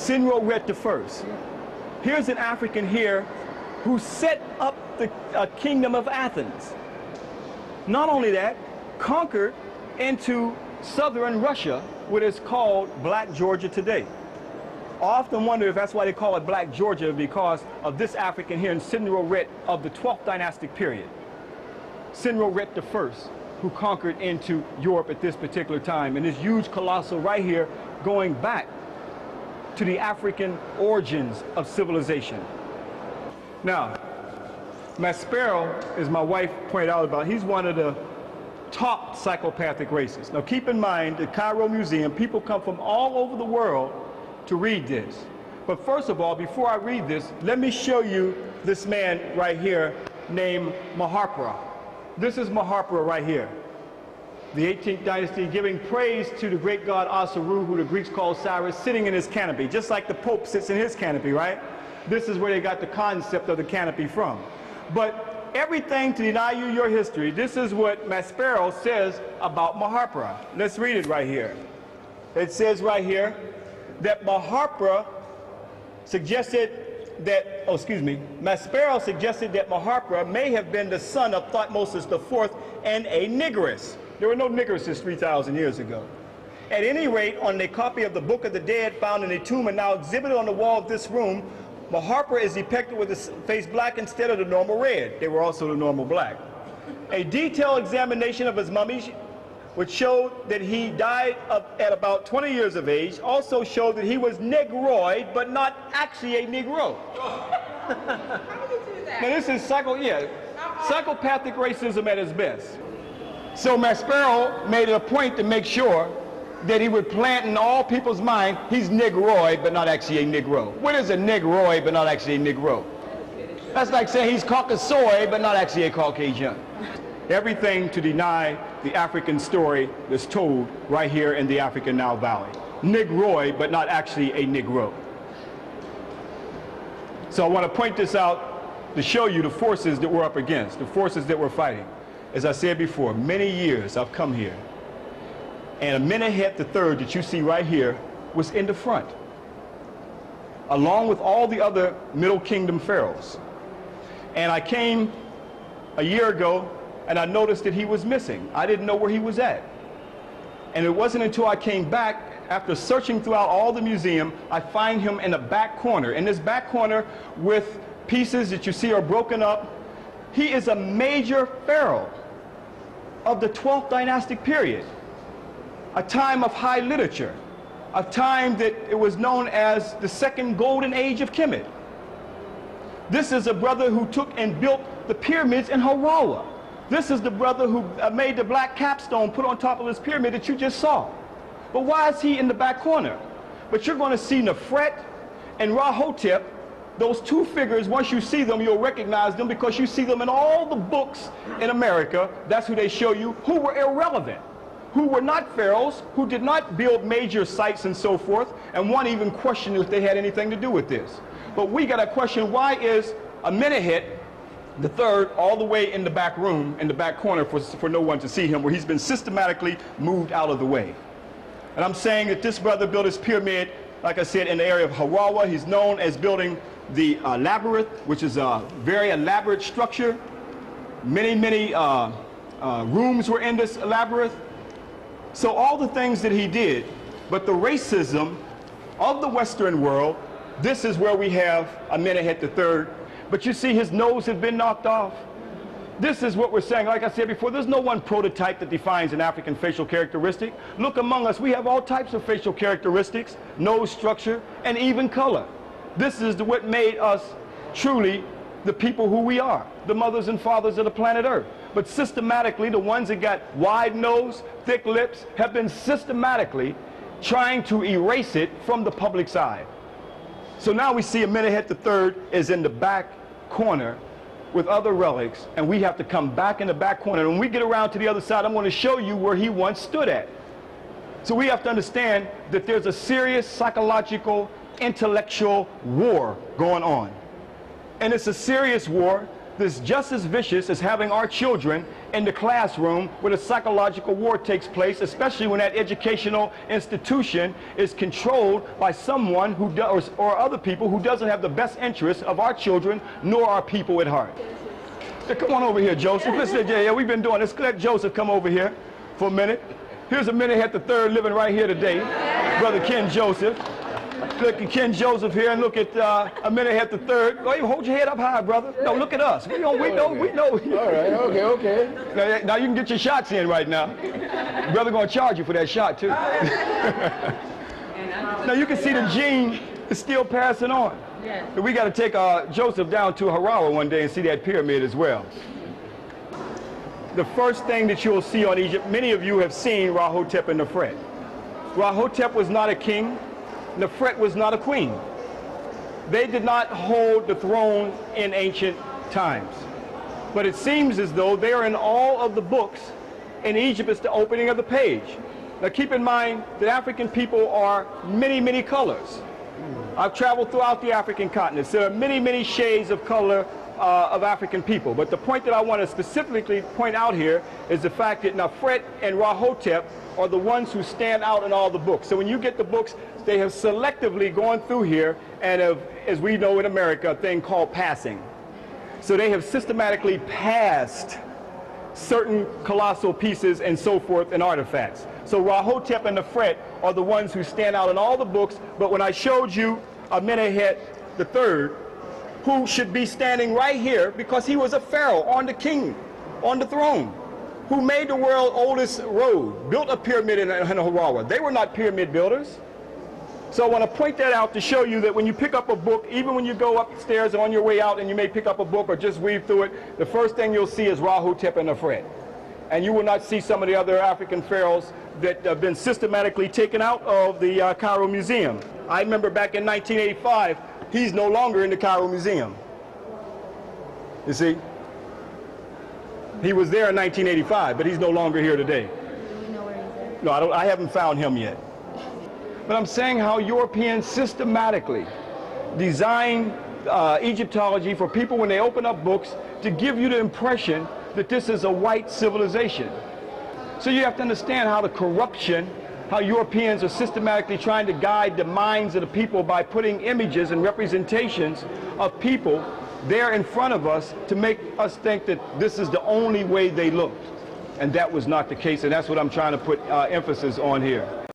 Senro-Ret I. Here's an African here who set up the kingdom of Athens. Not only that, conquered into southern Russia, what is called Black Georgia today. I often wonder if that's why they call it Black Georgia, because of this African here in Senro-Ret of the 12th dynastic period. Senro-Ret I, who conquered into Europe at this particular time, and this huge colossal right here going back to the African origins of civilization. Now, Maspero, as my wife pointed out about, he's one of the top psychopathic races. Now keep in mind, the Cairo Museum, people come from all over the world to read this. But first of all, before I read this, let me show you this man right here named Maharpura. This is Maharpura right here, the 18th dynasty, giving praise to the great god Asaru, who the Greeks call Cyrus, sitting in his canopy, just like the Pope sits in his canopy, right? This is where they got the concept of the canopy from. But everything to deny you your history, this is what Maspero says about Maharpura. Let's read it right here. It says right here that Maharpura suggested that, Maspero suggested that Maharpura may have been the son of Thutmose IV and a negress. There were no negresses 3,000 years ago. At any rate, on a copy of the Book of the Dead found in a tomb and now exhibited on the wall of this room, Maharpura is depicted with his face black instead of the normal red. They were also the normal black. A detailed examination of his mummy, which showed that he died at about 20 years of age, also showed that he was negroid, but not actually a Negro. How did you do that? Now this is psychopathic racism at its best. So Maspero made it a point to make sure that he would plant in all people's mind, he's negroid, but not actually a Negro. What is a negroid, but not actually a Negro? That's like saying he's Caucasoid, but not actually a Caucasian. Everything to deny the African story that's told right here in the African Nile Valley. Negroid, but not actually a Negro. So I want to point this out to show you the forces that we're up against, the forces that we're fighting. As I said before, many years I've come here, and Amenhotep III that you see right here was in the front, along with all the other Middle Kingdom pharaohs. And I came a year ago and I noticed that he was missing. I didn't know where he was at. And it wasn't until I came back, after searching throughout all the museum, I find him in the back corner. In this back corner with pieces that you see are broken up. He is a major pharaoh of the 12th dynastic period, a time of high literature, a time that it was known as the second golden age of Kemet. This is a brother who took and built the pyramids in Hawara. This is the brother who made the black capstone put on top of this pyramid that you just saw. But why is he in the back corner? But you're going to see Nefret and Rahotep, those two figures. Once you see them, you'll recognize them because you see them in all the books in America. That's who they show you, who were irrelevant, who were not pharaohs, who did not build major sites and so forth, and one even questioned if they had anything to do with this. But we got to question, why is Amenhotep III all the way in the back room, in the back corner for no one to see him, where he's been systematically moved out of the way? And I'm saying that this brother built his pyramid, like I said, in the area of Hawara. He's known as building the labyrinth, which is a very elaborate structure. Many rooms were in this labyrinth. So all the things that he did, but the racism of the Western world, this is where we have Amenhotep III. But you see his nose has been knocked off. This is what we're saying. Like I said before, there's no one prototype that defines an African facial characteristic. Look among us, we have all types of facial characteristics, nose structure, and even color. This is what made us truly the people who we are, the mothers and fathers of the planet Earth. But systematically, the ones that got wide nose, thick lips, have been systematically trying to erase it from the public's eye. So now we see Amenhotep III is in the back corner with other relics, and we have to come back in the back corner. And when we get around to the other side, I'm going to show you where he once stood at. So we have to understand that there's a serious psychological, intellectual war going on. And it's a serious war this just as vicious as having our children in the classroom where the psychological war takes place, especially when that educational institution is controlled by someone who does, or other people who doesn't have the best interests of our children nor our people at heart. So come on over here, Joseph. Listen, yeah, we've been doing this. Let Joseph come over here for a minute. Here's Amenemhat III living right here today, Brother Ken Joseph. Look at Ken Joseph here, and look at Amenemhat III. Go, hold your head up high, brother. No, look at us. We know. All right, okay. Now you can get your shots in right now. Brother gonna charge you for that shot too. Now you can see the gene is still passing on. Yes. We got to take Joseph down to Harawa one day and see that pyramid as well. The first thing that you'll see on Egypt, many of you have seen Rahotep and Nefret. Rahotep was not a king. Nefret was not a queen. They did not hold the throne in ancient times. But it seems as though they are in all of the books in Egypt. It's the opening of the page. Now keep in mind that African people are many, many colors. I've traveled throughout the African continent. There are many, many shades of color of African people. But the point that I want to specifically point out here is the fact that Nefret and Rahotep are the ones who stand out in all the books. So when you get the books, they have selectively gone through here and have, as we know in America, a thing called passing. So they have systematically passed certain colossal pieces and so forth and artifacts. So Rahotep and Nefret are the ones who stand out in all the books, but when I showed you Amenemhat III, who should be standing right here because he was a pharaoh on the throne, who made the world's oldest road, built a pyramid in Harawa. They were not pyramid builders. So I want to point that out to show you that when you pick up a book, even when you go upstairs on your way out and you may pick up a book or just read through it, the first thing you'll see is Rahotep and Nefret. And you will not see some of the other African pharaohs that have been systematically taken out of the Cairo Museum. I remember back in 1985, he's no longer in the Cairo Museum. You see? He was there in 1985, but he's no longer here today. Do we know where he's at? No, I haven't found him yet. But I'm saying how Europeans systematically design Egyptology for people when they open up books to give you the impression that this is a white civilization. So you have to understand how the corruption, how Europeans are systematically trying to guide the minds of the people by putting images and representations of people there in front of us to make us think that this is the only way they looked. And that was not the case, and that's what I'm trying to put emphasis on here.